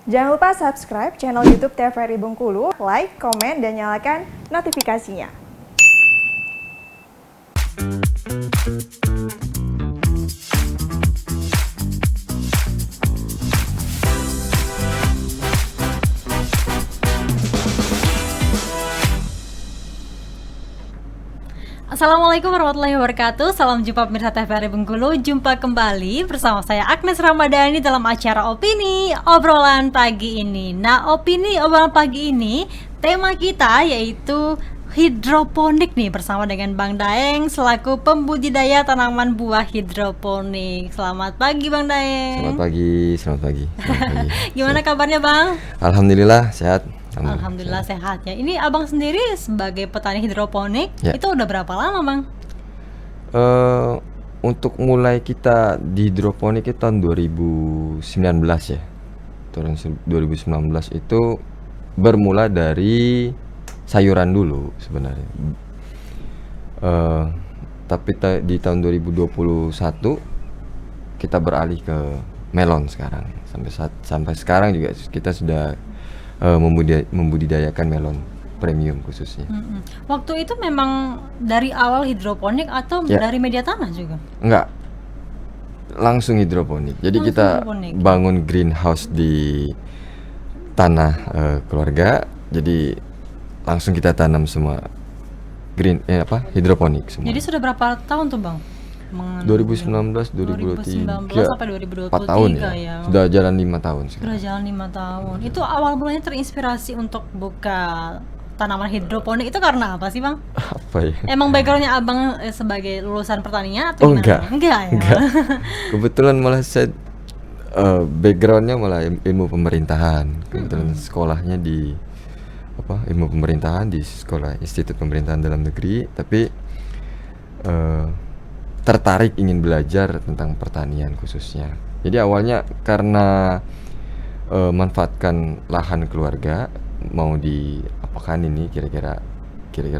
Jangan lupa subscribe channel YouTube TVRI Bengkulu, like, komen, dan nyalakan notifikasinya. Assalamualaikum warahmatullahi wabarakatuh. Salam jumpa pemirsa TVRI Bengkulu. Jumpa kembali bersama saya Agnes Ramadhani dalam acara Opini Obrolan Pagi ini. Nah, Opini Obrolan Pagi ini tema kita yaitu hidroponik nih, bersama dengan Bang Daeng selaku pembudidaya tanaman buah hidroponik. Selamat pagi Bang Daeng. Selamat pagi. Gimana kabarnya Bang? Alhamdulillah sehat. Alhamdulillah sehat ya. Ini abang sendiri sebagai petani hidroponik ya. Itu udah berapa lama Bang? Untuk mulai kita di hidroponik itu tahun 2019 ya. Tahun 2019 itu bermula dari sayuran dulu sebenarnya. Tapi di tahun 2021 kita beralih ke melon sekarang. Sampai sekarang juga kita sudah membudidayakan melon premium khususnya. Waktu itu memang dari awal hidroponik atau dari media tanah juga? Enggak, langsung hidroponik. Jadi kita bangun greenhouse di tanah keluarga. Jadi langsung kita tanam semua hidroponik semua. Jadi sudah berapa tahun tuh Bang? 2019 2023 sampai 2023 4 tahun ya. Sudah jalan 5 tahun sekarang. Sudah jalan 5 tahun. Itu awal mulanya terinspirasi untuk buka tanaman hidroponik itu karena apa sih Bang? Apa ya? Emang backgroundnya abang sebagai lulusan pertanian atau gimana? Enggak ya? Kebetulan malah saya backgroundnya malah ilmu pemerintahan. Kebetulan sekolahnya di ilmu pemerintahan di sekolah Institut Pemerintahan Dalam Negeri. Tapi tertarik ingin belajar tentang pertanian khususnya. Jadi awalnya karena manfaatkan lahan keluarga, mau diapakan ini kira-kira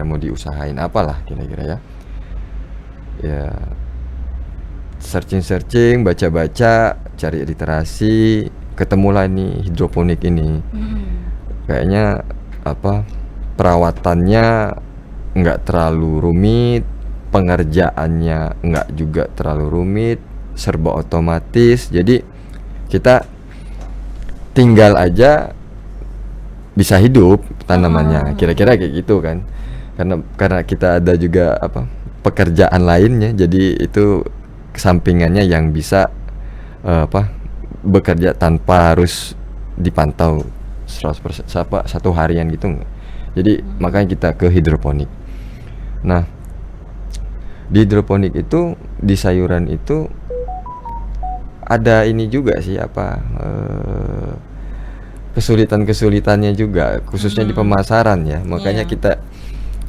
mau diusahain apalah kira-kira ya. Ya searching, baca-baca, cari literasi, ketemulah ini hidroponik ini. Kayaknya perawatannya nggak terlalu rumit, pengerjaannya nggak juga terlalu rumit, serba otomatis. Jadi kita tinggal aja bisa hidup tanamannya, kira-kira kayak gitu kan. Karena kita ada juga pekerjaan lainnya, jadi itu sampingannya yang bisa bekerja tanpa harus dipantau 100% satu harian gitu. Jadi makanya kita ke hidroponik. Nah, di hidroponik itu, di sayuran itu ada ini juga sih kesulitannya juga, khususnya di pemasaran ya. Makanya kita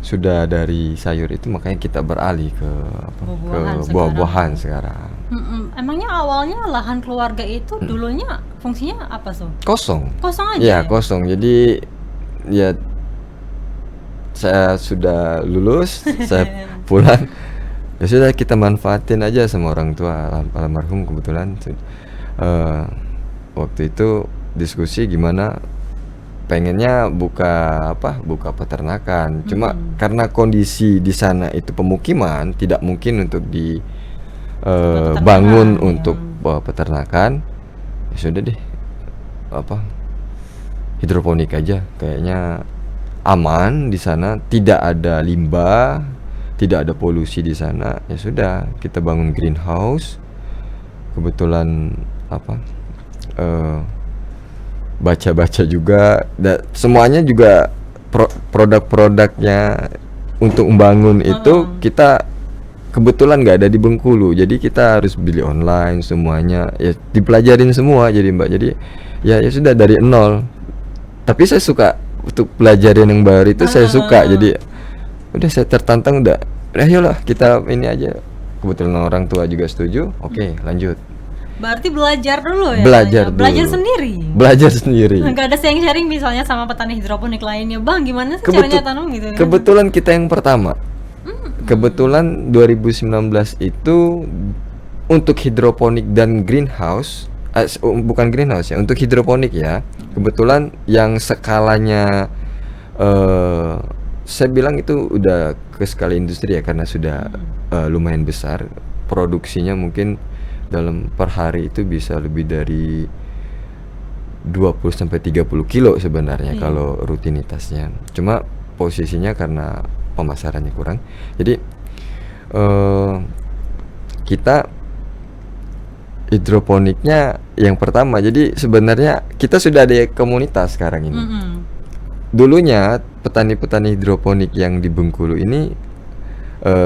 sudah dari sayur itu, makanya kita beralih ke buah-buahan sekarang. Emangnya awalnya lahan keluarga itu dulunya fungsinya apa tuh? Kosong aja. Ya, kosong. Jadi ya saya sudah lulus, saya pulang. Ya sudah, kita manfaatin aja sama orang tua almarhum. Kebetulan waktu itu diskusi gimana pengennya buka peternakan. Cuma karena kondisi di sana itu pemukiman, tidak mungkin untuk dibangun untuk peternakan. Ya sudah deh, hidroponik aja kayaknya aman di sana, tidak ada limbah, tidak ada polusi di sana. Ya sudah, kita bangun greenhouse. Kebetulan baca-baca juga, semuanya juga produk-produknya untuk membangun itu kita kebetulan nggak ada di Bengkulu, jadi kita harus beli online semuanya. Ya dipelajarin semua jadi Mbak. Jadi ya sudah dari nol. Tapi saya suka untuk pelajarin yang baru itu, saya suka. Jadi udah saya tertantang, udah ayolah kita ini aja. Kebetulan orang tua juga setuju. Oke, lanjut. Berarti belajar dulu ya? Belajar sendiri. Nggak ada sharing misalnya sama petani hidroponik lainnya, Bang gimana sih caranya tanam gitu? Kebetulan kita yang pertama. Kebetulan 2019 itu untuk hidroponik dan greenhouse bukan greenhouse ya, untuk hidroponik ya. Kebetulan yang skalanya saya bilang itu udah ke skala industri ya, karena sudah lumayan besar. Produksinya mungkin dalam per hari itu bisa lebih dari 20 sampai 30 kilo sebenarnya kalau rutinitasnya. Cuma posisinya karena pemasarannya kurang. Jadi kita hidroponiknya yang pertama. Jadi sebenarnya kita sudah ada komunitas sekarang ini. Dulunya petani-petani hidroponik yang di Bengkulu ini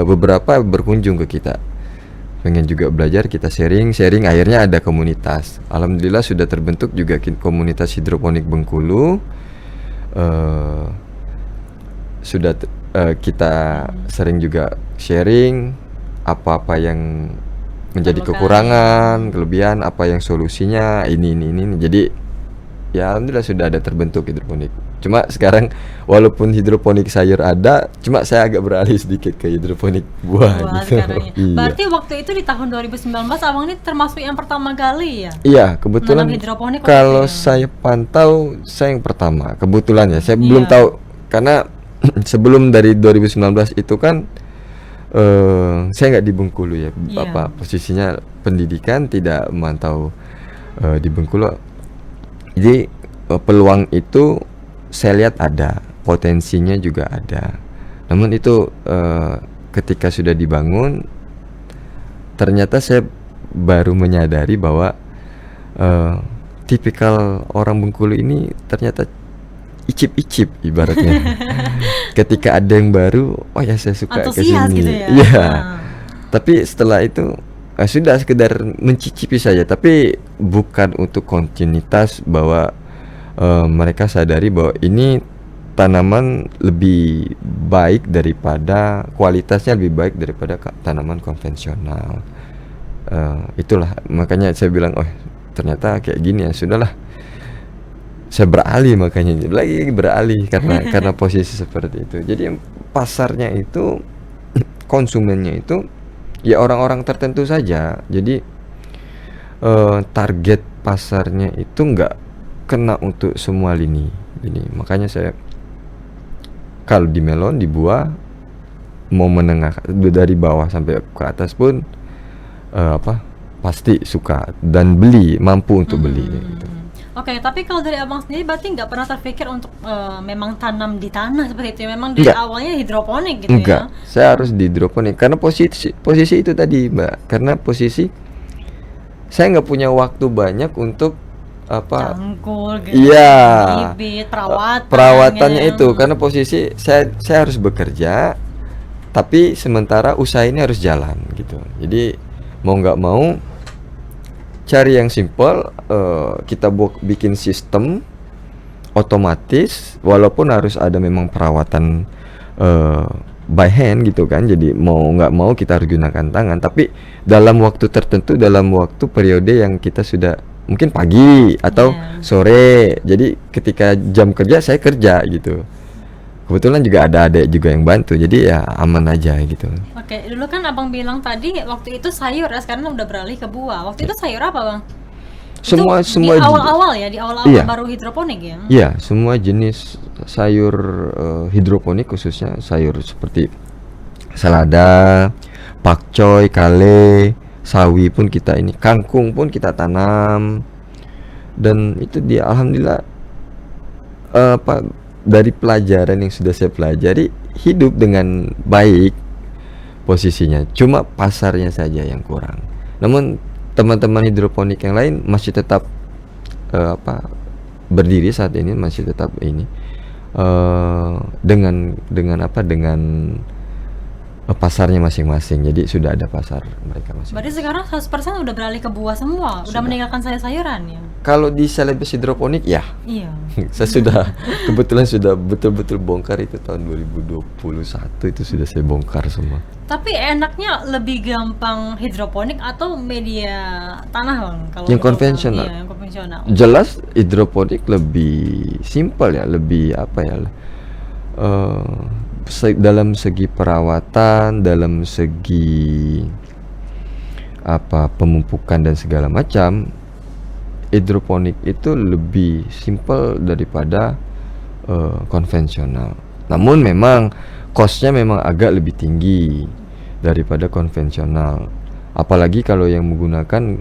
beberapa berkunjung ke kita, pengen juga belajar, kita sharing, akhirnya ada komunitas. Alhamdulillah sudah terbentuk juga komunitas hidroponik Bengkulu. Sudah kita sering juga sharing apa-apa yang menjadi kekurangan, kelebihan, apa yang solusinya, ini. Jadi ya alhamdulillah sudah ada terbentuk hidroponik. Cuma sekarang walaupun hidroponik sayur ada, cuma saya agak beralih sedikit ke hidroponik buah gitu. Iya. Berarti waktu itu di tahun 2019 abang ini termasuk yang pertama kali ya? Iya, kebetulan kalau ya? saya pantau saya yang pertama. Kebetulan ya, saya belum tahu karena sebelum dari 2019 itu kan saya nggak di Bengkulu ya, posisinya pendidikan tidak memantau di Bengkulu. Jadi peluang itu saya lihat ada, potensinya juga ada. Namun itu ketika sudah dibangun, ternyata saya baru menyadari bahwa tipikal orang Bengkulu ini ternyata icip-icip ibaratnya. Ketika ada yang baru, oh ya saya suka kesini. Gitu ya? Iya. Tapi setelah itu sudah sekedar mencicipi saja, tapi bukan untuk kontinuitas bahwa mereka sadari bahwa ini tanaman lebih baik daripada, kualitasnya lebih baik daripada tanaman konvensional. Itulah makanya saya bilang, oh ternyata kayak gini ya, sudahlah. Saya beralih, makanya lagi beralih karena posisi seperti itu. Jadi pasarnya itu, konsumennya itu ya orang-orang tertentu saja. Jadi target pasarnya itu nggak kena untuk semua lini. Makanya saya kalau di melon, di buah, mau menengah dari bawah sampai ke atas pun pasti suka dan mampu untuk beli gitu. Oke, tapi kalau dari abang sendiri berarti nggak pernah terpikir untuk memang tanam di tanah seperti itu ya? Memang dari awalnya hidroponik gitu ya? Saya harus di hidroponik karena posisi itu tadi Mbak. Karena posisi saya nggak punya waktu banyak untuk cangkul gitu, bibit, perawatannya itu. Karena posisi saya harus bekerja, tapi sementara usaha ini harus jalan gitu. Jadi mau nggak mau cari yang simple, kita bikin sistem otomatis, walaupun harus ada memang perawatan by hand gitu kan. Jadi mau nggak mau kita harus gunakan tangan, tapi dalam waktu tertentu, dalam waktu periode yang kita sudah mungkin pagi atau sore. Jadi ketika jam kerja saya kerja gitu. Kebetulan juga ada adik juga yang bantu, jadi ya aman aja gitu. Oke, dulu kan abang bilang tadi waktu itu sayur ya, sekarang udah beralih ke buah. Waktu itu sayur apa bang? Semua di awal-awal ya, di awal-awal baru hidroponik ya? Iya, semua jenis sayur hidroponik, khususnya sayur seperti selada, pakcoy, kale, sawi pun kita ini, kangkung pun kita tanam. Dan itu dia alhamdulillah dari pelajaran yang sudah saya pelajari, hidup dengan baik posisinya. Cuma pasarnya saja yang kurang. Namun teman-teman hidroponik yang lain masih tetap berdiri saat ini, masih tetap ini dengan pasarnya masing-masing. Jadi sudah ada pasar mereka masing-masing. Berarti sekarang 100% udah beralih ke buah semua, udah meninggalkan sayur-sayuran ya? Kalau di Celebes hidroponik ya. Iya. Saya kebetulan sudah betul-betul bongkar itu tahun 2021 itu sudah saya bongkar semua. Tapi enaknya lebih gampang hidroponik atau media tanah bang? Kalau yang konvensional. Iya, yang konvensional. Jelas hidroponik lebih simpel ya, lebih dalam segi perawatan, dalam segi pemupukan dan segala macam, hidroponik itu lebih simple daripada konvensional. Namun memang cost-nya memang agak lebih tinggi daripada konvensional. Apalagi kalau yang menggunakan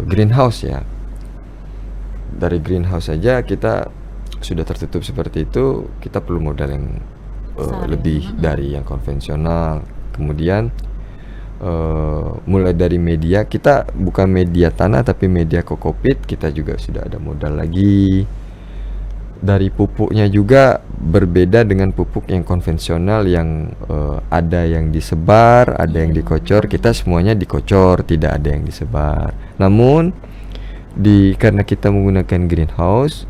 greenhouse ya. Dari greenhouse saja kita sudah tertutup seperti itu, kita perlu modal yang lebih dari yang konvensional. Kemudian mulai dari media, kita bukan media tanah tapi media kokopit, kita juga sudah ada modal lagi. Dari pupuknya juga berbeda dengan pupuk yang konvensional yang ada yang disebar, ada yang dikocor. Kita semuanya dikocor, tidak ada yang disebar. Namun karena kita menggunakan greenhouse,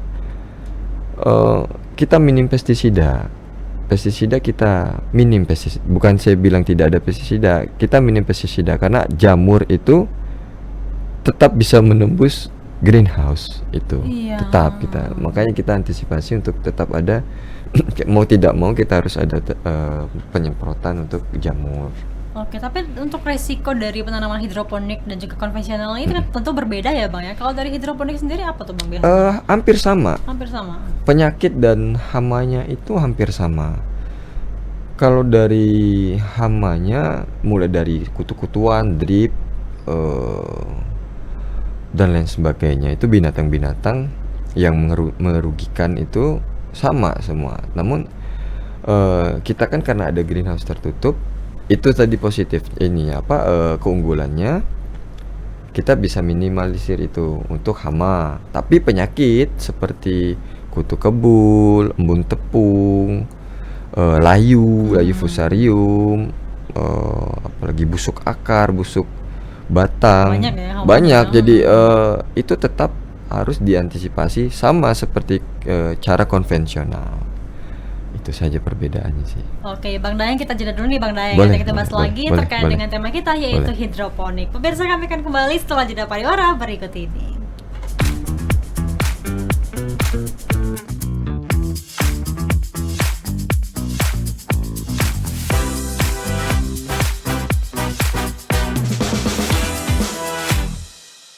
kita minim pestisida. Pestisida kita minim pestisida. Bukan saya bilang tidak ada pestisida, kita minim pestisida karena jamur itu tetap bisa menembus greenhouse itu. Iya. Tetap kita. Makanya kita antisipasi untuk tetap ada mau tidak mau kita harus ada penyemprotan untuk jamur. Oke, tapi untuk resiko dari penanaman hidroponik dan juga konvensional ini kan tentu berbeda ya Bang ya. Kalau dari hidroponik sendiri apa tuh Bang biasanya? Hampir sama. Hampir sama. Penyakit dan hamanya itu hampir sama. Kalau dari hamanya mulai dari kutu-kutuan, drip, dan lain sebagainya, itu binatang-binatang yang merugikan itu sama semua. Namun kita kan karena ada greenhouse tertutup, itu tadi positif ini keunggulannya kita bisa minimalisir itu untuk hama. Tapi penyakit seperti kutu kebul, embun tepung, layu fusarium, apalagi busuk akar, busuk batang, Banyak ya, banyak. hamanya. Jadi itu tetap harus diantisipasi sama seperti cara konvensional. Itu saja perbedaannya sih. Oke, Bang Dayang, kita jeda dulu nih Bang Dayang. Boleh, Nanti kita bahas boleh, lagi boleh, terkait boleh. dengan tema kita yaitu Boleh. hidroponik. Pemirsa, kami akan kembali setelah jeda pariwara berikut ini.